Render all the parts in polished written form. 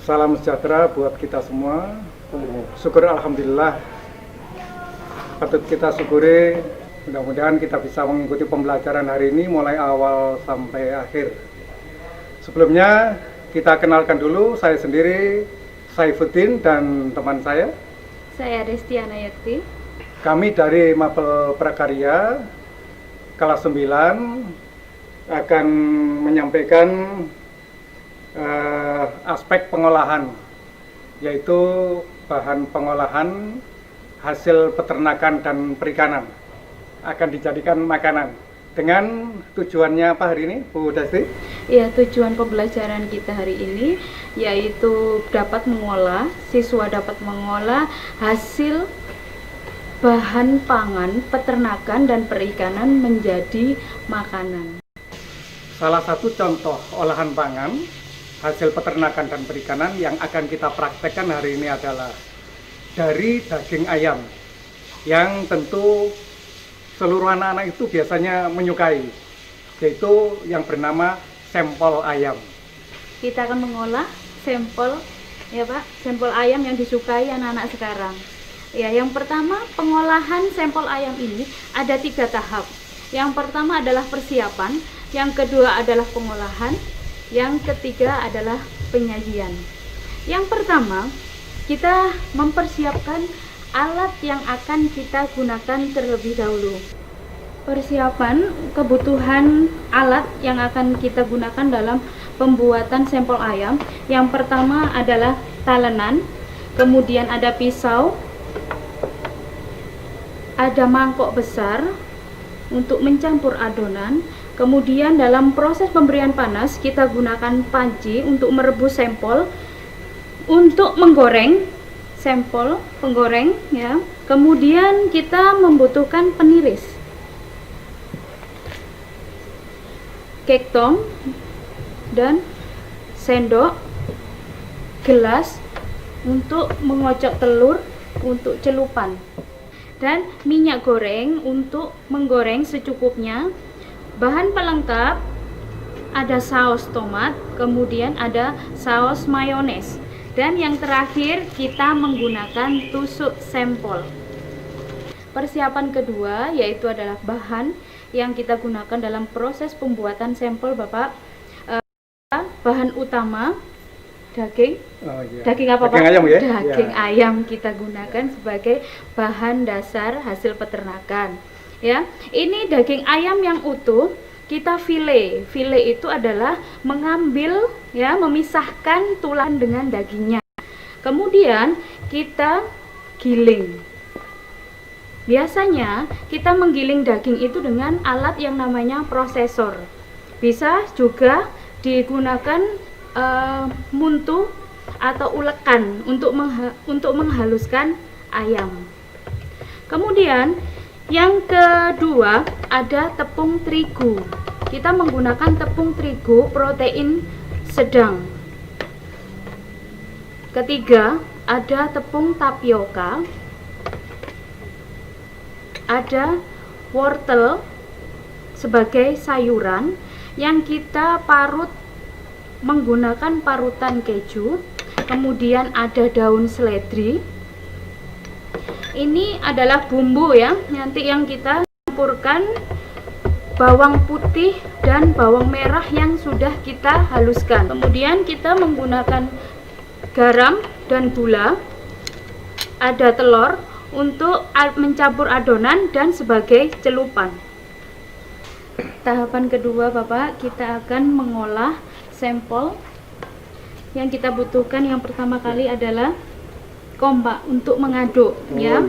Salam sejahtera buat kita semua. Syukur alhamdulillah. Patut kita syukuri. Mudah-mudahan kita bisa mengikuti pembelajaran hari ini mulai awal sampai akhir. Sebelumnya kita kenalkan dulu, saya sendiri Saifuddin dan teman saya. Saya Restiana Yakti. Kami dari Mapel Prakarya kelas 9 akan menyampaikan aspek pengolahan, yaitu bahan pengolahan hasil peternakan dan perikanan akan dijadikan makanan. Dengan tujuannya apa hari ini, Bu Dasti? Ya, tujuan pembelajaran kita hari ini yaitu siswa dapat mengolah hasil bahan pangan, peternakan dan perikanan menjadi makanan. Salah satu contoh olahan pangan hasil peternakan dan perikanan yang akan kita praktekkan hari ini adalah dari daging ayam, yang tentu seluruh anak-anak itu biasanya menyukai, yaitu yang bernama sempol ayam. Kita akan mengolah sampel, ya Pak, sampel ayam yang disukai anak-anak sekarang. Ya, yang pertama, pengolahan sampel ayam ini ada 3 tahap. Yang pertama adalah persiapan, yang kedua adalah pengolahan, yang ketiga adalah penyajian. Yang pertama, kita mempersiapkan alat yang akan kita gunakan terlebih dahulu. Persiapan kebutuhan alat yang akan kita gunakan dalam pembuatan sampel ayam. Yang pertama adalah talenan, kemudian ada pisau, ada mangkok besar untuk mencampur adonan. Kemudian dalam proses pemberian panas kita gunakan panci untuk merebus sampel, untuk menggoreng sampel, penggoreng ya. Kemudian kita membutuhkan peniris, kektong dan sendok, gelas untuk mengocok telur untuk celupan, dan minyak goreng untuk menggoreng secukupnya. Bahan pelengkap ada saus tomat, kemudian ada saus mayones, dan yang terakhir kita menggunakan tusuk sampel. Persiapan kedua yaitu adalah bahan yang kita gunakan dalam proses pembuatan sampel, Bapak. Bahan utama daging. Daging apa, Pak? Daging ayam ya? Daging ayam kita gunakan sebagai bahan dasar hasil peternakan. Ya, ini daging ayam yang utuh kita file. File itu adalah mengambil ya, memisahkan tulang dengan dagingnya. Kemudian kita giling. Biasanya kita menggiling daging itu dengan alat yang namanya prosesor. Bisa juga digunakan muntu atau ulekan untuk menghaluskan ayam. Kemudian yang kedua ada tepung terigu. Kita menggunakan tepung terigu protein sedang. Ketiga ada tepung tapioka, ada wortel sebagai sayuran yang kita parut menggunakan parutan keju. Kemudian ada daun seledri. Ini adalah bumbu ya, nanti yang kita campurkan bawang putih dan bawang merah yang sudah kita haluskan. Kemudian kita menggunakan garam dan gula, ada telur untuk mencampur adonan dan sebagai celupan. Tahapan kedua, Bapak, kita akan mengolah sampel. Yang kita butuhkan yang pertama kali adalah kompak untuk mengaduk ya.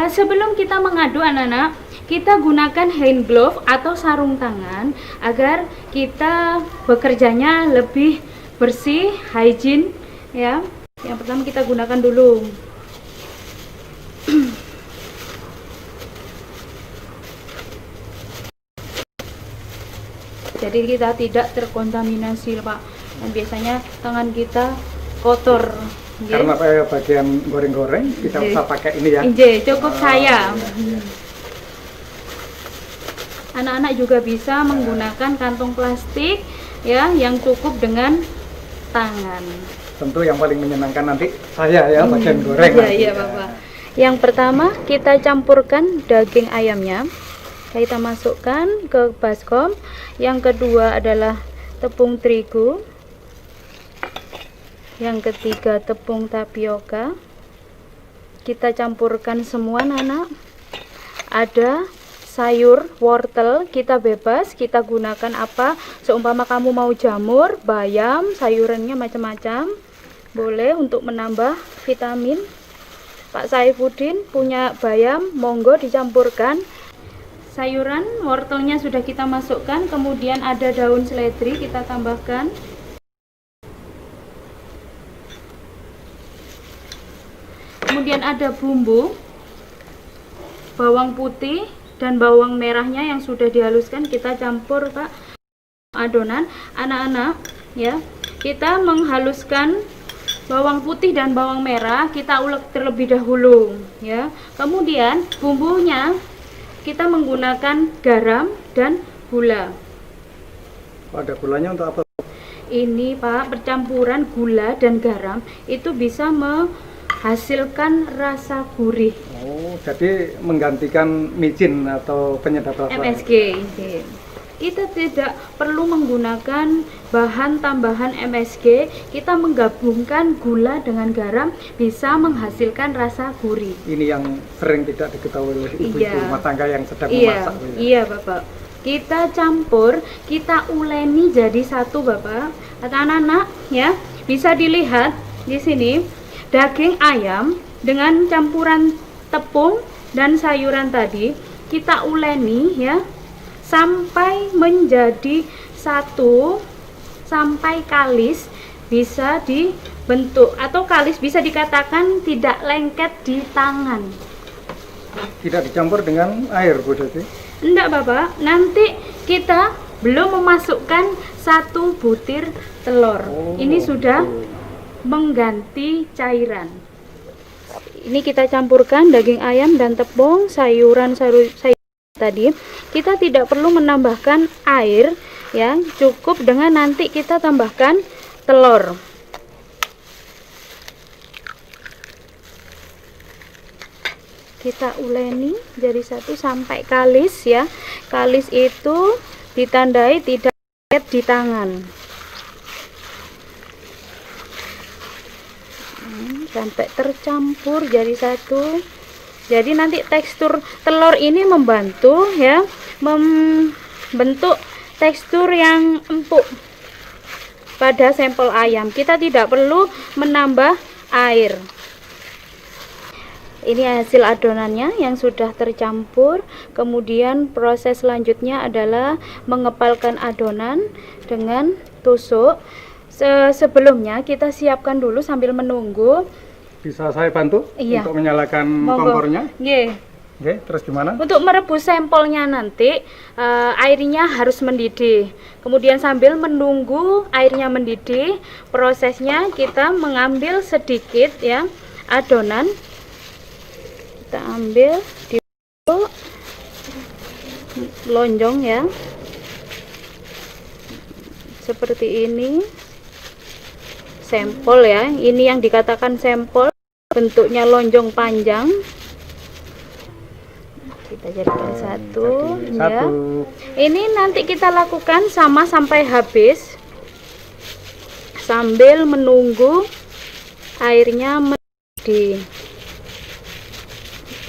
Sebelum kita mengaduk anak-anak, kita gunakan hand glove atau sarung tangan agar kita bekerjanya lebih bersih, hygiene ya. Yang pertama kita gunakan dulu. Jadi kita tidak terkontaminasi, Pak. Dan biasanya tangan kita kotor. Karena bagian goreng-goreng kita usah pakai ini ya. Cukup saya. Anak-anak juga bisa menggunakan kantong plastik ya yang cukup dengan tangan. Tentu yang paling menyenangkan nanti saya ya bagian goreng. Iya, iya Bapak. Yang pertama kita campurkan daging ayamnya. Kita masukkan ke baskom. Yang kedua adalah tepung terigu. Yang ketiga tepung tapioka. Kita campurkan semua Nana. Ada sayur wortel, kita bebas, kita gunakan apa seumpama kamu mau jamur, bayam, sayurannya macam-macam boleh untuk menambah vitamin. Pak Saifuddin punya bayam, monggo dicampurkan. Sayuran wortelnya sudah kita masukkan, kemudian ada daun seledri kita tambahkan. Kemudian ada bumbu bawang putih dan bawang merahnya yang sudah dihaluskan, kita campur Pak. Adonan anak-anak ya, kita menghaluskan bawang putih dan bawang merah, kita ulek terlebih dahulu ya. Kemudian bumbunya kita menggunakan garam dan gula. Ada gulanya untuk apa? Ini Pak, percampuran gula dan garam itu bisa menghasilkan rasa gurih. Oh, jadi menggantikan micin atau penyedap rasa. MSG. Kita tidak perlu menggunakan bahan tambahan MSG, kita menggabungkan gula dengan garam bisa menghasilkan rasa gurih. Ini yang sering tidak diketahui oleh ibu-ibu rumah tangga yang sedang memasak. Iya Bapak. Kita campur, kita uleni jadi satu Bapak. Anak-anak ya, bisa dilihat di sini daging ayam dengan campuran tepung dan sayuran tadi kita uleni ya sampai menjadi satu, sampai kalis bisa dibentuk, atau kalis bisa dikatakan tidak lengket di tangan. Tidak dicampur dengan air Bu Desi? Enggak Bapak, nanti kita belum memasukkan satu butir telur. Ini sudah mengganti cairan. Ini kita campurkan daging ayam dan tepung, sayuran tadi. Kita tidak perlu menambahkan air ya, cukup dengan nanti kita tambahkan telur. Kita uleni jadi satu sampai kalis ya. Kalis itu ditandai tidak lengket di tangan. Sampai tercampur jadi satu. Jadi nanti tekstur telur ini membantu ya, membentuk tekstur yang empuk pada sampel ayam. Kita tidak perlu menambah air. Ini hasil adonannya yang sudah tercampur. Kemudian proses selanjutnya adalah mengepalkan adonan dengan tusuk. Sebelumnya kita siapkan dulu sambil menunggu. Bisa saya bantu untuk menyalakan kompornya? Iya. Oke, terus gimana? Untuk merebus sampelnya nanti airnya harus mendidih. Kemudian sambil menunggu airnya mendidih, prosesnya kita mengambil sedikit ya adonan. Kita ambil di lonjong ya. Seperti ini. Sampel ya. Ini yang dikatakan sampel. Bentuknya lonjong panjang. Kita jadikan satu ya. Ini nanti kita lakukan sama sampai habis sambil menunggu airnya mendidih.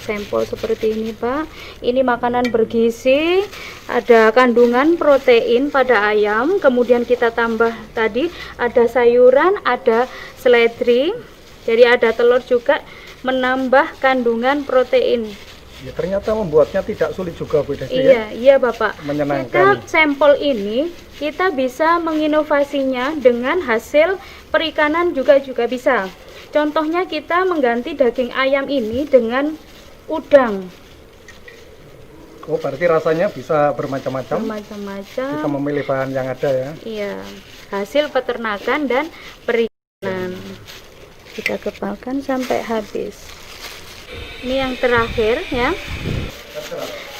Sampel seperti ini Pak. Ini makanan bergizi, ada kandungan protein pada ayam, kemudian kita tambah tadi ada sayuran, ada seledri, jadi ada telur juga, menambah kandungan protein. Ya, ternyata membuatnya tidak sulit juga Bu Desi. Iya, iya Bapak. Menyenangkan. Kita sampel ini kita bisa menginovasinya dengan hasil perikanan juga bisa. Contohnya kita mengganti daging ayam ini dengan udang. Oh, berarti rasanya bisa bermacam-macam. Bermacam-macam. Kita memilih bahan yang ada ya. Iya, hasil peternakan dan perikanan. Kita kepalkan sampai habis. Ini yang terakhir ya.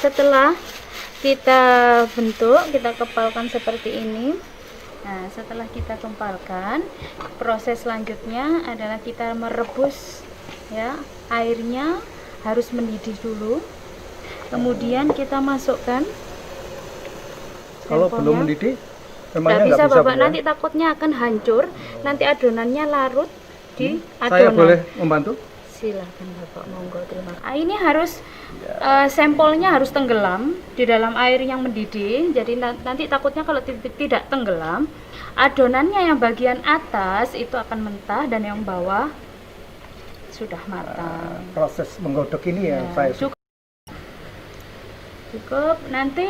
Setelah kita bentuk, kita kepalkan seperti ini. Nah, setelah kita kempalkan, proses selanjutnya adalah kita merebus ya. Airnya harus mendidih dulu. Kemudian kita masukkan Kalau sampelnya. belum mendidih, Nggak memangnya bisa nggak bisa, Bapak, Bu, ya? nanti takutnya akan hancur. Nanti adonannya larut di Saya adonan. boleh membantu? Silakan Bapak, monggo, terima kasih. Ini harus sampelnya harus tenggelam di dalam air yang mendidih. Jadi nanti takutnya kalau tidak tenggelam, adonannya yang bagian atas itu akan mentah dan yang bawah sudah matang. Proses menggodok ini ya, Ya, saya cukup. Nanti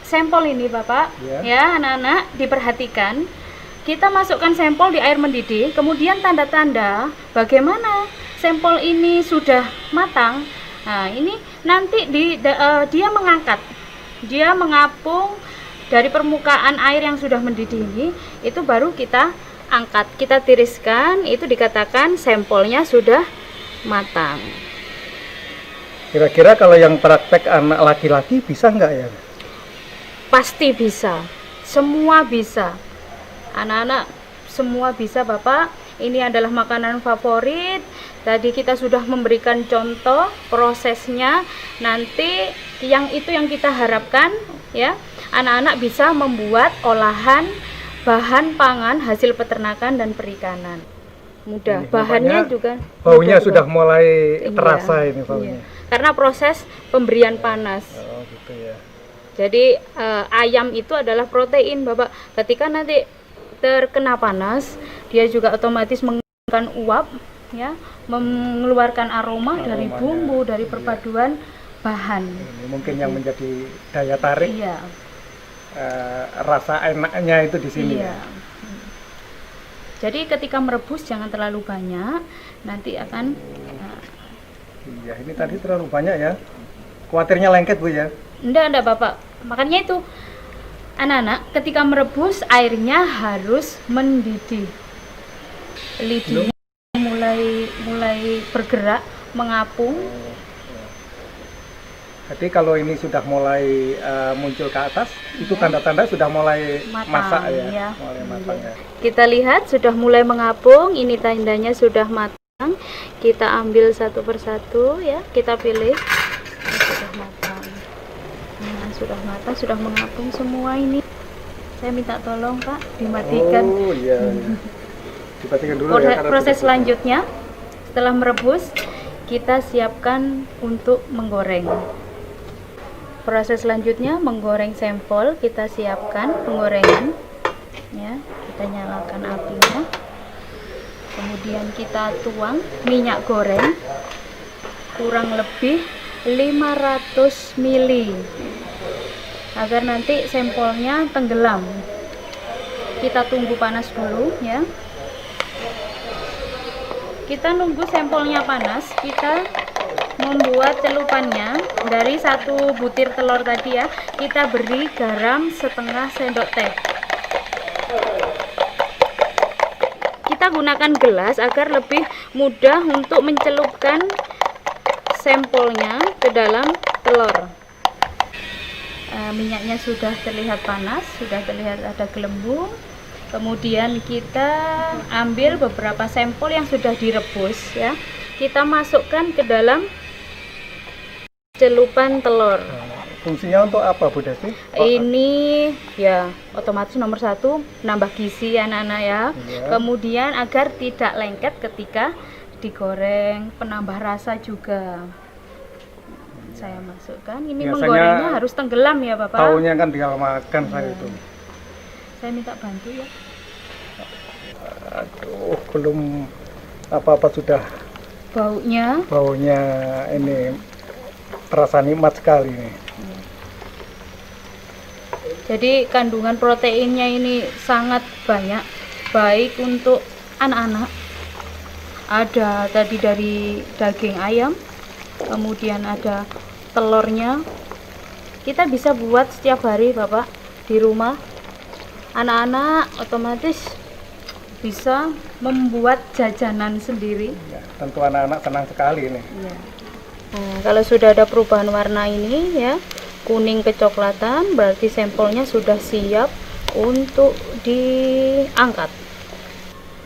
sampel ini Bapak, Ya. ya anak-anak diperhatikan. Kita masukkan sampel di air mendidih, kemudian tanda-tanda bagaimana sampel ini sudah matang. Nah, ini nanti dia mengapung dari permukaan air yang sudah mendidih ini, itu baru kita angkat, kita tiriskan, itu dikatakan sampelnya sudah matang. kira-kira kalau yang praktek anak laki-laki bisa nggak ya? Pasti bisa, semua bisa. Anak-anak semua bisa Bapak. Ini adalah makanan favorit. Tadi kita sudah memberikan contoh prosesnya. Nanti yang kita harapkan ya, anak-anak bisa membuat olahan bahan pangan hasil peternakan dan perikanan. Mudah. Ini Bahannya nampaknya juga Baunya mudah, sudah mulai Iya, terasa ini iya. baunya. Karena proses pemberian panas. Oh gitu ya. Jadi ayam itu adalah protein Bapak. Ketika nanti terkena panas, dia juga otomatis mengeluarkan uap ya, mengeluarkan aroma dari Aromanya, bumbu, dari iya. perpaduan bahan. Ini mungkin yang menjadi daya tarik Iya. rasa enaknya itu di sini Iya. ya. Jadi ketika merebus jangan terlalu banyak, nanti akan Iya, ini tadi terlalu banyak ya. Khawatirnya lengket Bu ya. enggak Bapak. Makanya itu anak-anak ketika merebus airnya harus mendidih. Lidahnya mulai bergerak, mengapung. Jadi kalau ini sudah mulai muncul ke atas, itu tanda-tanda sudah mulai Matang, masak ya, ya. mulai matang ya. Kita lihat sudah mulai mengapung, ini tandanya sudah matang. Kita ambil satu persatu ya, kita pilih. Ini sudah matang. Nah, sudah matang, sudah mengapung semua ini. Saya minta tolong Pak, dimatikan. Oh iya. Dimatikan dulu ya. karena Proses sudah- selanjutnya setelah merebus, kita siapkan untuk menggoreng. Proses selanjutnya menggoreng sampel, kita siapkan penggorengan ya, kita nyalakan apinya, kemudian kita tuang minyak goreng kurang lebih 500 ml agar nanti sampelnya tenggelam. Kita tunggu panas dulu ya. Kita nunggu sampelnya panas, kita membuat celupannya. Dari satu butir telur tadi ya, kita beri garam setengah sendok teh. Kita gunakan gelas agar lebih mudah untuk mencelupkan sampelnya ke dalam telur. Minyaknya sudah terlihat panas, sudah terlihat ada gelembung. Kemudian kita ambil beberapa sampel yang sudah direbus ya. Kita masukkan ke dalam celupan telur. Fungsinya untuk apa Bu Desi? Ini ya otomatis nomor satu nambah gizi anak-anak ya. Iya. Kemudian agar tidak lengket ketika digoreng, penambah rasa juga. Saya masukkan. Ini Biasanya menggorengnya harus tenggelam ya Bapak. Taunya kan tinggal makan saya Iya. itu. Saya minta bantu ya. Aduh, belum apa-apa sudah Baunya ini terasa nikmat sekali nih. jadi kandungan proteinnya ini sangat banyak, baik untuk anak-anak. Ada tadi dari daging ayam, kemudian ada telurnya. Kita bisa buat setiap hari Bapak di rumah. Anak-anak otomatis bisa membuat jajanan sendiri. Ya, tentu anak-anak senang sekali ini. Ya. Nah, kalau sudah ada perubahan warna ini ya, kuning kecoklatan, berarti sampelnya sudah siap untuk diangkat.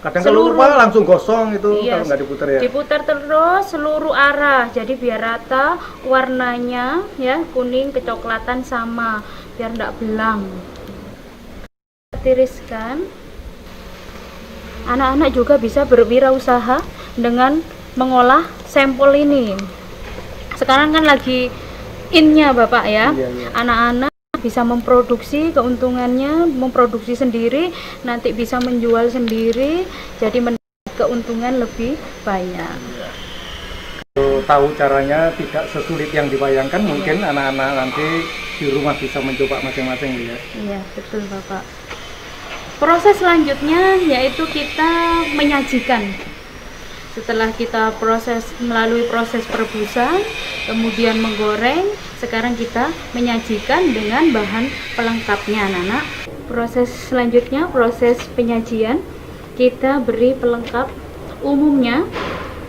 Kadang kalau lupa langsung gosong itu kalau nggak diputar ya. Diputar terus seluruh arah, jadi biar rata warnanya ya, kuning kecoklatan sama, biar nggak belang. Tiriskan. Anak-anak juga bisa berwirausaha dengan mengolah sampel ini. Sekarang kan lagi innya Bapak ya. Anak-anak bisa memproduksi keuntungannya, memproduksi sendiri, nanti bisa menjual sendiri, jadi mendapat keuntungan lebih banyak. Kalau tahu caranya tidak sesulit yang dibayangkan, mungkin anak-anak nanti di rumah bisa mencoba masing-masing ya. Iya, betul Bapak. Proses selanjutnya yaitu kita menyajikan. Setelah kita melalui proses perebusan, kemudian menggoreng, sekarang kita menyajikan dengan bahan pelengkapnya anak-anak. Proses selanjutnya, proses penyajian, kita beri pelengkap. Umumnya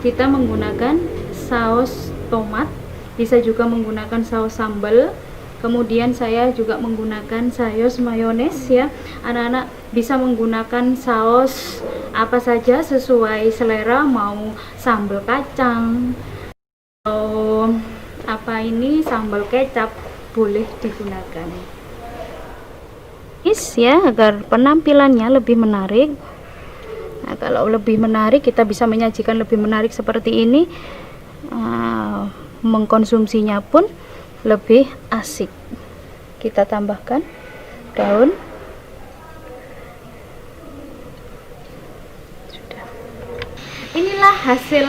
kita menggunakan saus tomat, bisa juga menggunakan saus sambal. Kemudian saya juga menggunakan saus mayones ya. Anak-anak bisa menggunakan saus apa saja sesuai selera, mau sambal kacang atau sambal kecap boleh digunakan. Ya, agar penampilannya lebih menarik. Nah, kalau lebih menarik, kita bisa menyajikan lebih menarik seperti ini. Mengkonsumsinya pun lebih asik. Kita tambahkan daun. Sudah. Inilah hasil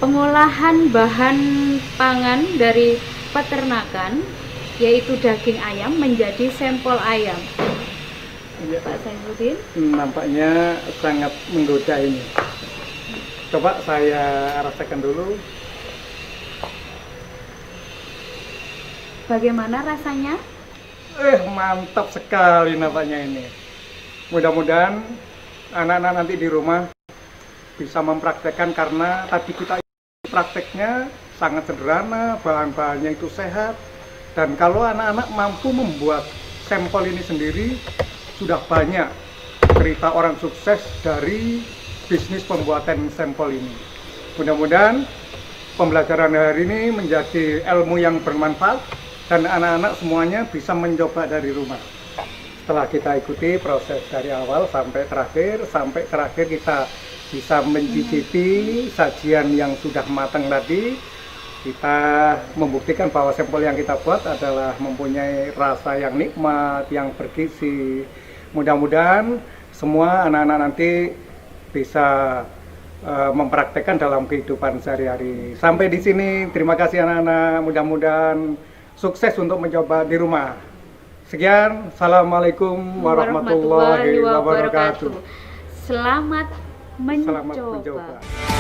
pengolahan bahan pangan dari peternakan, yaitu daging ayam menjadi sampel ayam. Ya. Pak Saifuddin, nampaknya sangat menggoda ini. Coba saya rasakan dulu. bagaimana rasanya? Mantap sekali nampaknya ini. Mudah-mudahan anak-anak nanti di rumah bisa mempraktekkan, karena tadi kita prakteknya sangat sederhana, bahan-bahannya itu sehat, dan kalau anak-anak mampu membuat sampel ini sendiri, sudah banyak cerita orang sukses dari bisnis pembuatan sampel ini. Mudah-mudahan pembelajaran hari ini menjadi ilmu yang bermanfaat dan anak-anak semuanya bisa mencoba dari rumah. Setelah kita ikuti proses dari awal sampai terakhir kita bisa mencicipi sajian yang sudah matang tadi, kita membuktikan bahwa sampel yang kita buat adalah mempunyai rasa yang nikmat, yang bergizi. Mudah-mudahan semua anak-anak nanti bisa mempraktekkan dalam kehidupan sehari-hari. Sampai di sini, terima kasih anak-anak. Mudah-mudahan sukses untuk mencoba di rumah. Sekian, assalamualaikum warahmatullahi wabarakatuh. Selamat mencoba. Selamat mencoba.